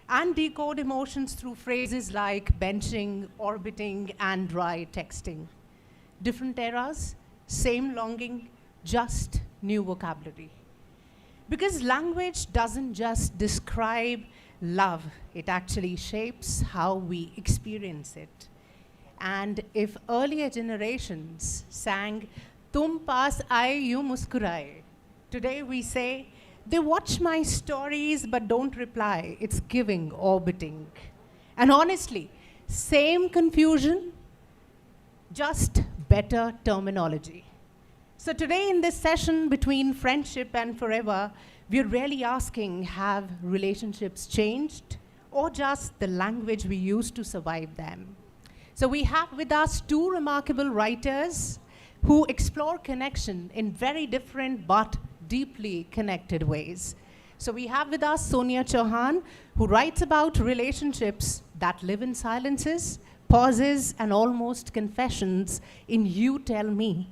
and decode emotions through phrases like benching, orbiting, and dry texting. Different eras, same longing, just new vocabulary. Because language doesn't just describe love, it actually shapes how we experience it. And if earlier generations sang, Tum paas aaye yu muskuraye, today we say, they watch my stories but don't reply. It's giving, orbiting. And honestly, same confusion, just better terminology. So today in this session between friendship and forever, we're really asking, have relationships changed or just the language we use to survive them? So we have with us two remarkable writers who explore connection in very different but deeply connected ways. So we have with us Sonia Chauhan, who writes about relationships that live in silences, pauses, and almost confessions in You Tell Me,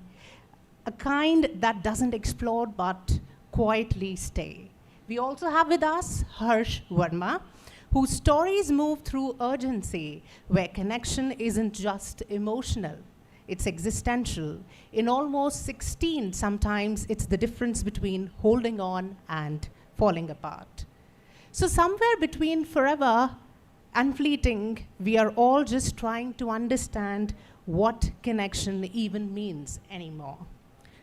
a kind that doesn't explode but quietly stay. We also have with us Arsh, Verma, whose stories move through urgency, where connection isn't just emotional, it's existential. In almost 16, sometimes it's the difference between holding on and falling apart. So somewhere between forever and fleeting, we are all just trying to understand what connection even means anymore.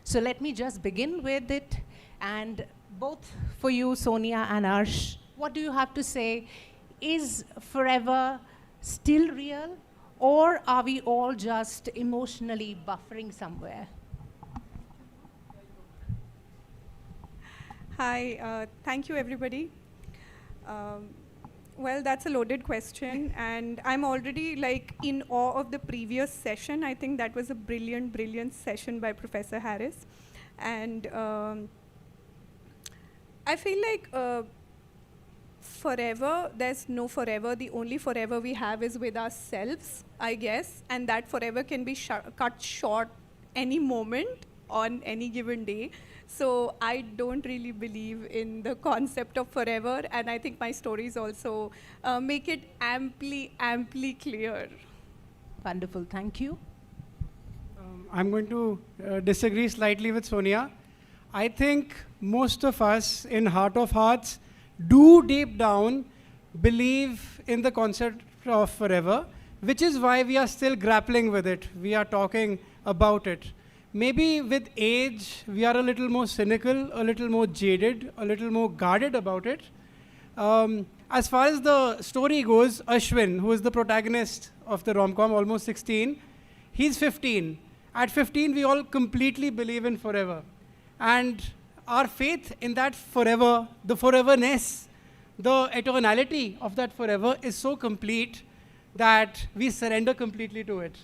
So let me just begin with it. And both for you, Sonia and Arsh, what do you have to say? Is forever still real? Or are we all just emotionally buffering somewhere? Hi, thank you everybody. Well, that's a loaded question, and I'm already like in awe of the previous session. I think that was a brilliant, brilliant session by Professor Harris. And I feel like forever, there's no forever. The only forever we have is with ourselves, I guess, and that forever can be cut short any moment on any given day. So I don't really believe in the concept of forever, and I think my stories also make it amply, amply clear. Wonderful, thank you. I'm going to disagree slightly with Sonia. I think most of us, in heart of hearts, do deep down believe in the concept of forever, which is why we are still grappling with it. We are talking about it. Maybe with age, we are a little more cynical, a little more jaded, a little more guarded about it. As far as the story goes, Ashwin, who is the protagonist of the rom-com, almost 16, he's 15. At 15, we all completely believe in forever. And our faith in that forever, the foreverness, the eternality of that forever is so complete that we surrender completely to it.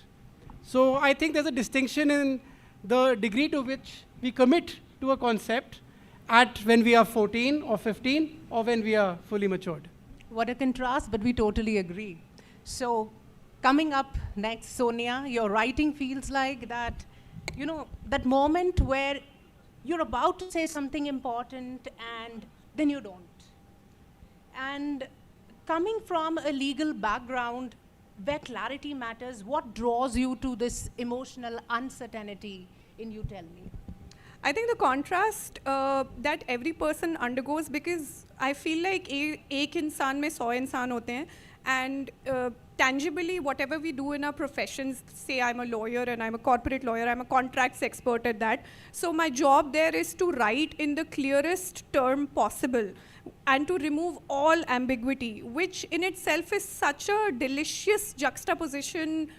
So I think there's a distinction in the degree to which we commit to a concept at when we are 14 or 15 or when we are fully matured. What a contrast, but we totally agree. So coming up next, Sonia, your writing feels like that, you know, that moment where you're about to say something important and then you don't. And coming from a legal background where clarity matters, what draws you to this emotional uncertainty in You Tell Me? I think the contrast that every person undergoes, because I feel like एक इंसान में 100 इंसान होते हैं, and tangibly whatever we do in our professions, say I'm a lawyer and I'm a corporate lawyer, I'm a contracts expert at that. So my job there is to write in the clearest term possible and to remove all ambiguity, which in itself is such a delicious juxtaposition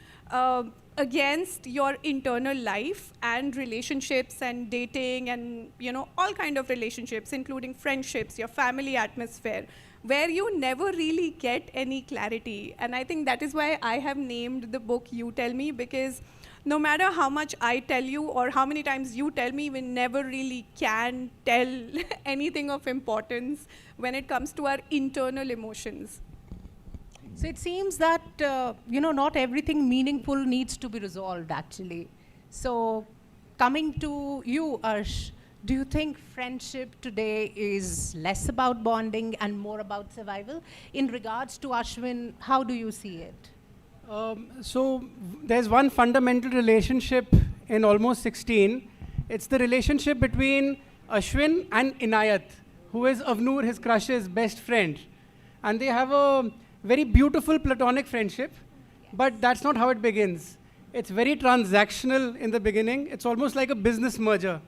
against your internal life and relationships and dating and, you know, all kind of relationships, including friendships, your family atmosphere, where you never really get any clarity. And I think that is why I have named the book You Tell Me, because no matter how much I tell you or how many times you tell me, we never really can tell anything of importance when it comes to our internal emotions. So it seems that, you know, not everything meaningful needs to be resolved, actually. So coming to you, Arsh, Do you think friendship today is less about bonding and more about survival? In regards to Ashwin, how do you see it? So there's one fundamental relationship in almost 16. It's the relationship between Ashwin and Inayat, who is Avnoor, his crush's best friend. And they have a very beautiful platonic friendship, but that's not how it begins. It's very transactional in the beginning. It's almost like a business merger.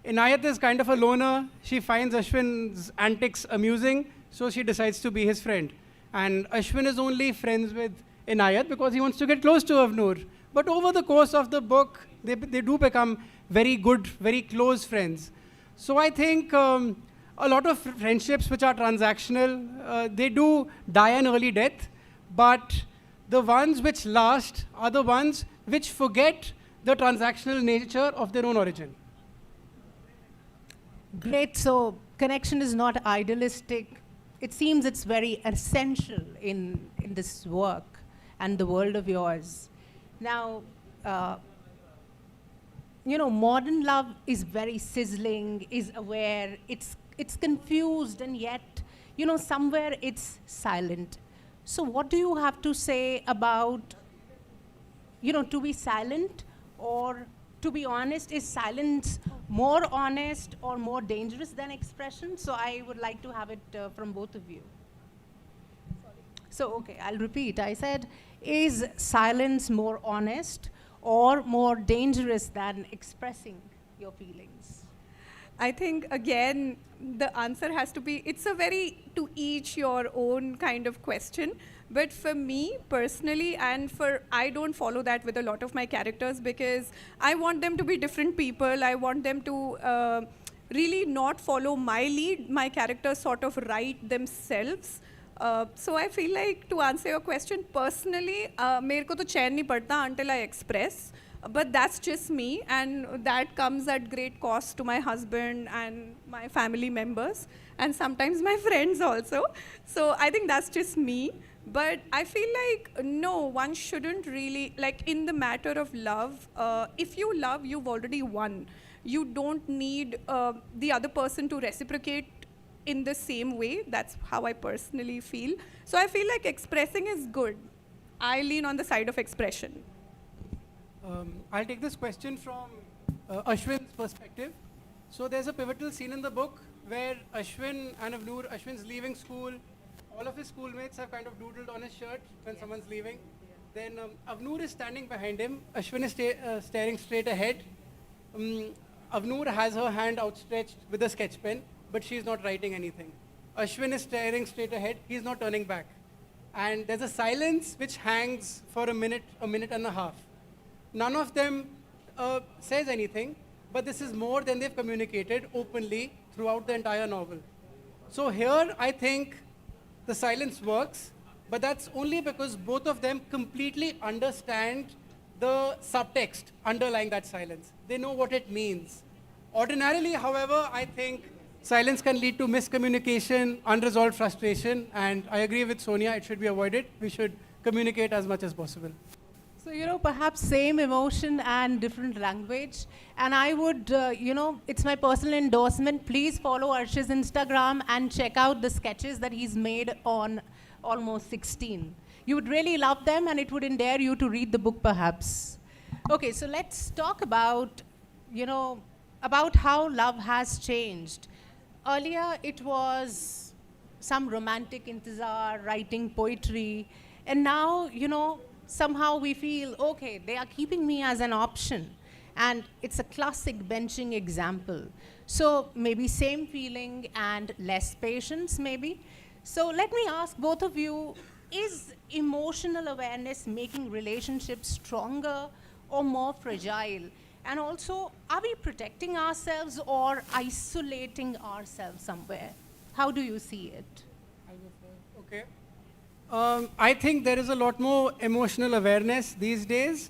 Inayat is kind of a loner. She finds Ashwin's antics amusing, so she decides to be his friend. And Ashwin is only friends with Inayat because he wants to get close to Avnoor. But over the course of the book, they do become very good, very close friends. So I think a lot of friendships which are transactional, they do die an early death. But the ones which last are the ones which forget the transactional nature of their own origin. Great. So connection is not idealistic. It seems it's very essential in this work and the world of yours. Now, modern love is very sizzling, is aware, it's confused, and yet, somewhere it's silent. So what do you have to say about, to be silent, or to be honest, is silence more honest or more dangerous than expression? So I would like to have it from both of you. So, okay, I'll repeat. I said, is silence more honest or more dangerous than expressing your feelings? I think, again, the answer has to be, it's a very to each your own kind of question. But for me personally, I don't follow that with a lot of my characters because I want them to be different people. I want them to really not follow my lead. My characters sort of write themselves. So I feel like, to answer your question, personally, मेरे को तो चैन नहीं पड़ता until I express. But that's just me, and that comes at great cost to my husband and my family members, and sometimes my friends also. So I think that's just me. But I feel like, no, one shouldn't really, like in the matter of love, if you love, you've already won. You don't need the other person to reciprocate in the same way. That's how I personally feel. So I feel like expressing is good. I lean on the side of expression. I'll take this question from Ashwin's perspective. So there's a pivotal scene in the book where Ashwin and Avnoor, Ashwin's leaving school. All of his schoolmates have kind of doodled on his shirt when someone's leaving. Then Avnoor is standing behind him. Ashwin is staring straight ahead. Avnoor has her hand outstretched with a sketch pen, but she's not writing anything. Ashwin is staring straight ahead. He's not turning back. And there's a silence which hangs for a minute and a half. None of them says anything, but this is more than they've communicated openly throughout the entire novel. So here, I think the silence works, but that's only because both of them completely understand the subtext underlying that silence. They know what it means. Ordinarily, however, I think silence can lead to miscommunication, unresolved frustration, and I agree with Sonia, it should be avoided. We should communicate as much as possible. So, perhaps same emotion and different language. And I would, it's my personal endorsement. Please follow Arsh's Instagram and check out the sketches that he's made on Almost 16. You would really love them, and it would endear you to read the book, perhaps. Okay, so let's talk about, about how love has changed. Earlier, it was some romantic intizar, writing poetry. And now, somehow we feel, okay, they are keeping me as an option. And it's a classic benching example. So maybe same feeling and less patience, maybe. So let me ask both of you, is emotional awareness making relationships stronger or more fragile? And also, are we protecting ourselves or isolating ourselves somewhere? How do you see it? I'll go first. Okay. I think there is a lot more emotional awareness these days.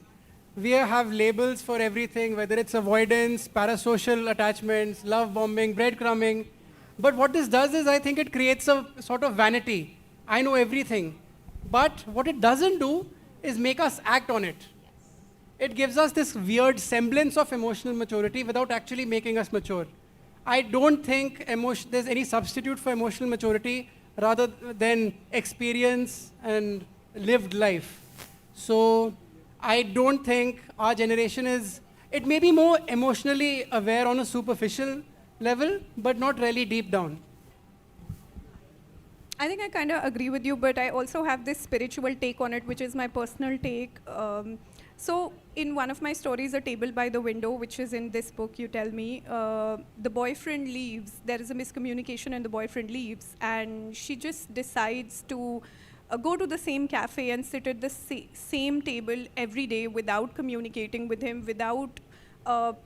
We have labels for everything, whether it's avoidance, parasocial attachments, love bombing, breadcrumbing. But what this does is, I think it creates a sort of vanity. I know everything. But what it doesn't do is make us act on it. It gives us this weird semblance of emotional maturity without actually making us mature. I don't think there's any substitute for emotional maturity rather than experience and lived life. So I don't think our generation is, it may be more emotionally aware on a superficial level, but not really deep down. I think I kind of agree with you, but I also have this spiritual take on it, which is my personal take. So, in one of my stories, A Table by the Window, which is in this book, you tell me, the boyfriend leaves. There is a miscommunication, and the boyfriend leaves, and she just decides to go to the same cafe and sit at the same table every day without communicating with him, without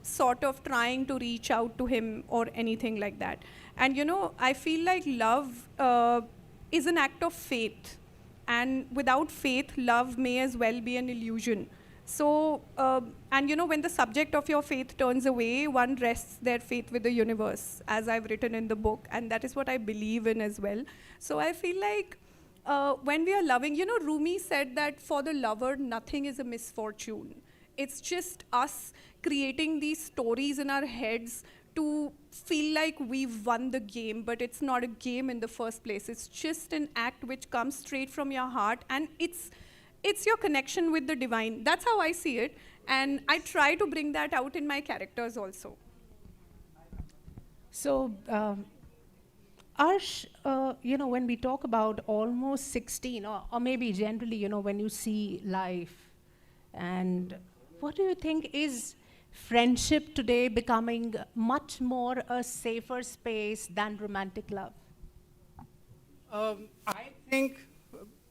sort of trying to reach out to him or anything like that. And I feel like love is an act of faith. And without faith, love may as well be an illusion. So, and when the subject of your faith turns away, one rests their faith with the universe, as I've written in the book. And that is what I believe in as well. So I feel like when we are loving, Rumi said that for the lover, nothing is a misfortune. It's just us creating these stories in our heads to feel like we've won the game, but it's not a game in the first place. It's just an act which comes straight from your heart, and it's your connection with the divine. That's how I see it, and I try to bring that out in my characters also. So, Arsh, when we talk about almost 16, or maybe generally, when you see life, and what do you think is friendship today becoming much more a safer space than romantic love? I think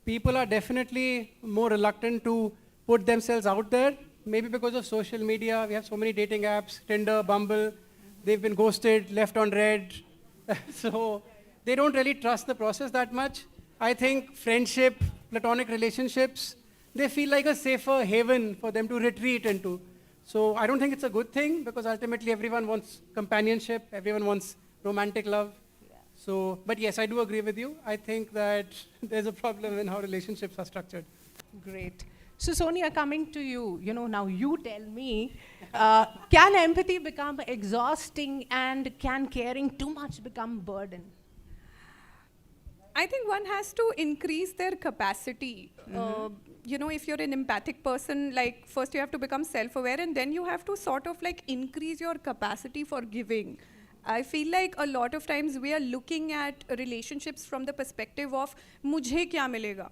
people are definitely more reluctant to put themselves out there, maybe because of social media. We have so many dating apps, Tinder, Bumble. They've been ghosted, left on red. So they don't really trust the process that much. I think friendship, platonic relationships, they feel like a safer haven for them to retreat into. So I don't think it's a good thing, because ultimately everyone wants companionship, everyone wants romantic love. Yeah. So, but yes, I do agree with you. I think that there's a problem in how relationships are structured. Great. So, Sonia, coming to you, now you tell me, can empathy become exhausting, and can caring too much become burden? I think one has to increase their capacity. If you're an empathic person, like first you have to become self-aware, and then you have to sort of like increase your capacity for giving. I feel like a lot of times we are looking at relationships from the perspective of mujhe kya milega?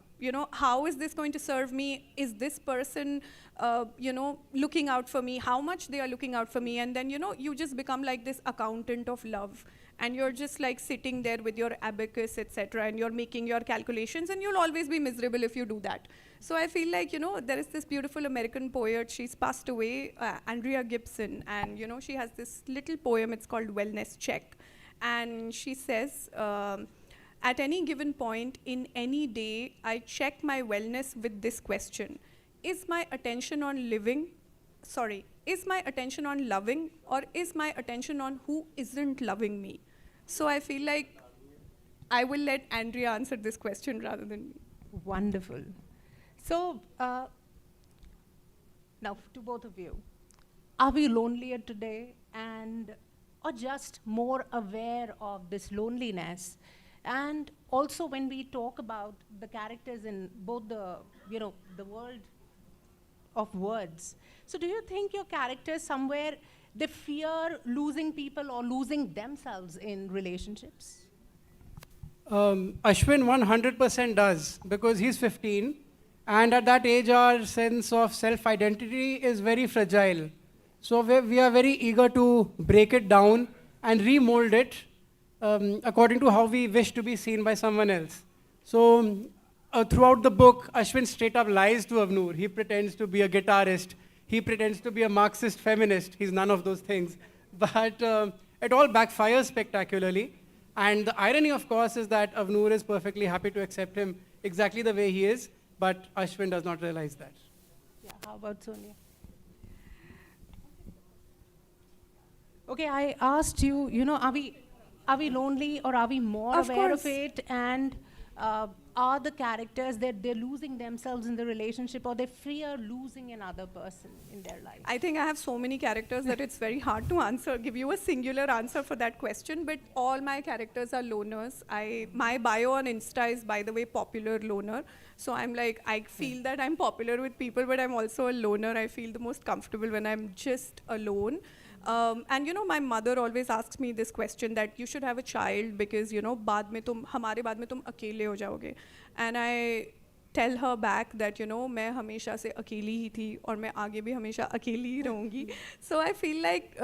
How is this going to serve me? Is this person, looking out for me? How much they are looking out for me? And then, you just become like this accountant of love. And you're just like sitting there with your abacus, etc., and you're making your calculations, and you'll always be miserable if you do that. So I feel like, there is this beautiful American poet, she's passed away, Andrea Gibson, and, she has this little poem, it's called Wellness Check. And she says, at any given point in any day, I check my wellness with this question. Is my attention on loving, or is my attention on who isn't loving me? So I feel like I will let Andrea answer this question rather than me. Wonderful. So, now to both of you, are we lonelier today, or just more aware of this loneliness? And also, when we talk about the characters in both the world of words, so do you think your characters somewhere, they fear losing people or losing themselves in relationships? Ashwin 100% does, because he's 15, and at that age our sense of self-identity is very fragile. So we are very eager to break it down and remold it according to how we wish to be seen by someone else. So throughout the book, Ashwin straight up lies to Avnoor. He pretends to be a guitarist. He pretends to be a Marxist feminist. He's none of those things. But it all backfires spectacularly. And the irony, of course, is that Avnoor is perfectly happy to accept him exactly the way he is, but Ashwin does not realize that. Yeah, how about Sonia? Okay, I asked you, are we lonely, or are we more Of aware course. of it? And are the characters that they're losing themselves in the relationship, or they fear losing another person in their life? I think I have so many characters that it's very hard to answer, give you a singular answer for that question, but all my characters are loners. My bio on Insta is, by the way, popular loner. So I'm like, I feel that I'm popular with people, but I'm also a loner. I feel the most comfortable when I'm just alone. And you know, my mother always asks me this question that you should have a child because, you know, hamare baad mein tum akele ho jaoge. And I tell her back that, you know, मैं हमेशा से अकेली ही थी और मैं आगे भी हमेशा अकेली ही रहूँगी. So I feel like,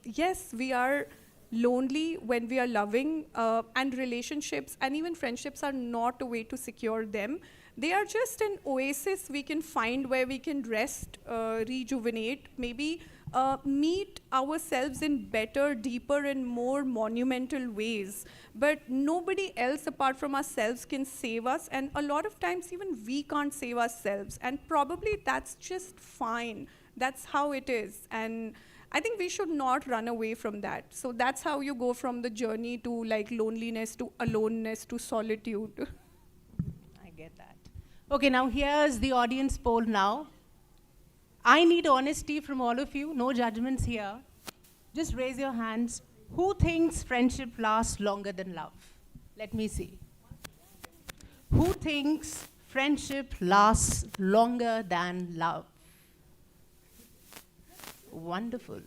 yes, we are lonely when we are loving, and relationships and even friendships are not a way to secure them. They are just an oasis we can find where we can rest, rejuvenate, maybe meet ourselves in better, deeper, and more monumental ways. But nobody else apart from ourselves can save us, and a lot of times even we can't save ourselves, and probably that's just fine. That's how it is, and I think we should not run away from that. So that's how you go from the journey to like loneliness, to aloneness, to solitude. I get that. Okay, now here's the audience poll now. I need honesty from all of you, no judgments here. Just raise your hands. Who thinks friendship lasts longer than love? Let me see. Who thinks friendship lasts longer than love? Wonderful.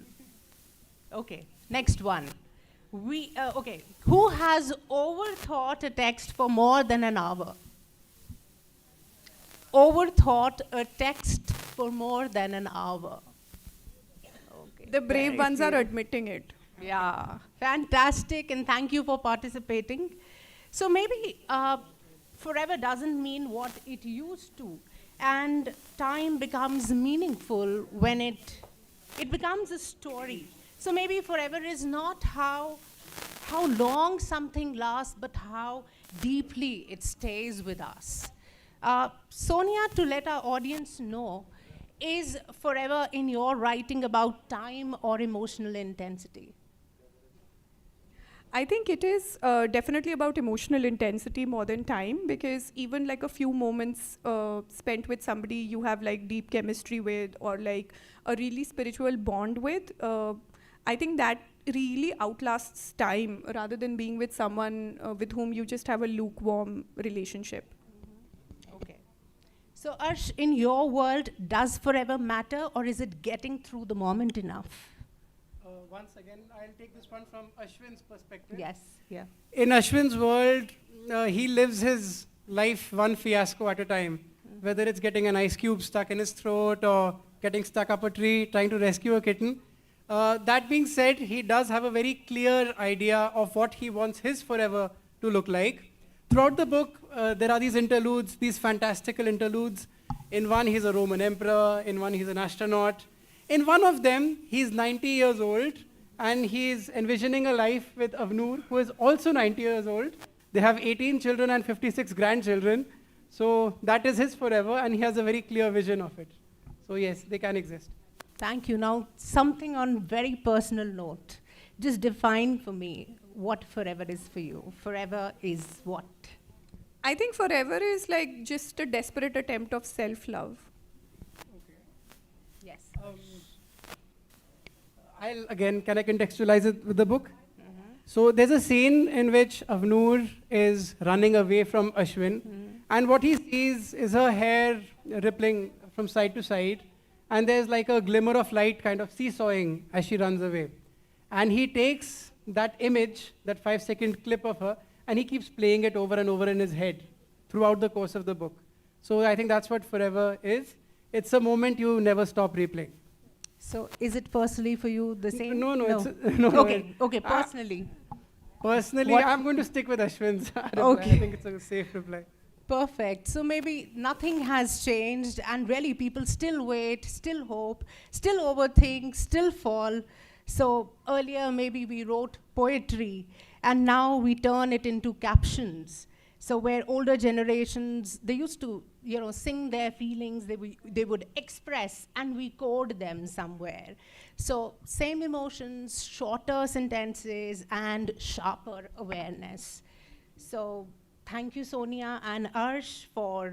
Okay, next one. Okay, who has overthought a text for more than an hour? Overthought a text for more than an hour. Okay. The brave very ones are few. admitting it. Yeah, fantastic, and thank you for participating. So maybe forever doesn't mean what it used to, and time becomes meaningful when it becomes a story. So maybe forever is not how long something lasts, but how deeply it stays with us. Sonia, to let our audience know, is forever in your writing about time or emotional intensity? I think it is definitely about emotional intensity more than time, because even like a few moments spent with somebody you have like deep chemistry with, or like a really spiritual bond with, I think that really outlasts time rather than being with someone with whom you just have a lukewarm relationship. Okay. So Arsh, in your world, does forever matter, or is it getting through the moment enough? Once again, I'll take this one from Ashwin's perspective. Yes, yeah. In Ashwin's world, he lives his life one fiasco at a time. Whether it's getting an ice cube stuck in his throat or getting stuck up a tree trying to rescue a kitten. That being said, he does have a very clear idea of what he wants his forever to look like. Throughout the book, there are these interludes, these fantastical interludes. In one, he's a Roman emperor. In one, he's an astronaut. In one of them, he's 90 years old, and he's envisioning a life with Avnoor, who is also 90 years old. They have 18 children and 56 grandchildren. So that is his forever, and he has a very clear vision of it. So yes, they can exist. Thank you. Now, something on very personal note. Just define for me what forever is for you. Forever is what? I think forever is like just a desperate attempt of self-love. Yes. Can I contextualize it with the book? So there's a scene in which Avnoor is running away from Ashwin, and what he sees is her hair rippling from side to side, and there's like a glimmer of light kind of seesawing as she runs away. And he takes that image, that 5-second clip of her, and he keeps playing it over and over in his head throughout the course of the book. So I think that's what forever is. It's a moment you never stop replaying. So is it personally for you the same? No. Okay, personally. Personally, What- I'm going to stick with Ashwin's reply. Okay. I think it's a safe reply. Perfect. So maybe nothing has changed, and really people still wait, still hope, still overthink, still fall. So earlier maybe we wrote poetry, and now we turn it into captions. So where older generations, they used to, sing their feelings, they would express, and we code them somewhere. So same emotions, shorter sentences, and sharper awareness. So Thank you, Sonia and Arsh, for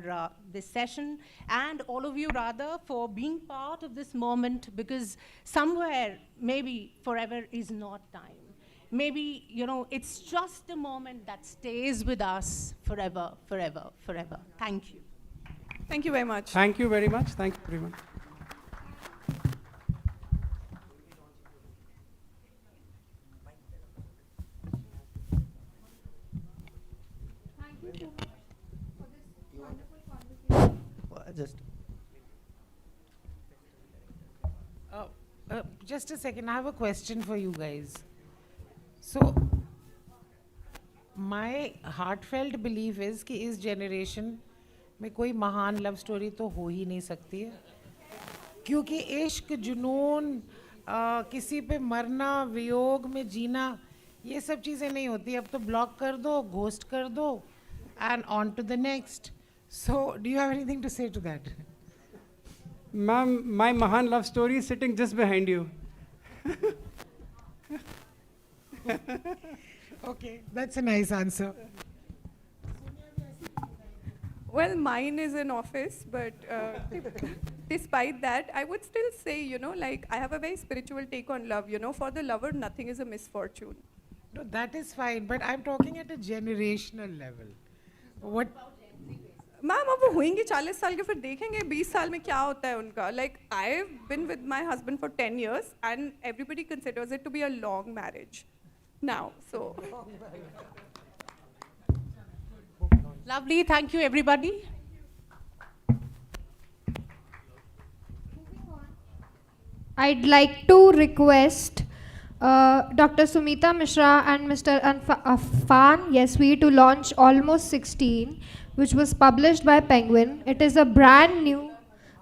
this session, and all of you, rather, for being part of this moment, because somewhere, maybe forever is not time. Maybe, it's just a moment that stays with us forever, forever, forever. Thank you. Thank you very much. Thank you very much. Thank you very much. Just just a second, I have a question for you guys. So, my heartfelt belief is कि इस generation में कोई महान love story तो हो ही नहीं सकती है, क्योंकि इश्क, जुनून, किसी पे मरना, वियोग में जीना, ये सब चीज़ें नहीं होती. अब तो block कर दो, ghost कर दो, and on to the next. So, do you have anything to say to that? Ma'am, my Mahan love story is sitting just behind you. Okay, that's a nice answer. Well, mine is in office, but despite that, I would still say, like, I have a very spiritual take on love. For the lover, nothing is a misfortune. No, that is fine, but I'm talking at a generational level. What? Ma'am अब वो होंगे 40 साल के, फिर देखेंगे 20 साल में क्या होता है उनका. Like, I've been with my husband for 10 years and everybody considers it to be a long marriage now. So Lovely. Thank you, everybody. I'd like to request Dr. Sumita Mishra and Mr. Afan Yeswi to launch Almost 16, which was published by Penguin. It is a brand new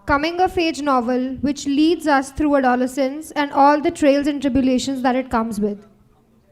coming-of-age novel which leads us through adolescence and all the trails and tribulations that it comes with.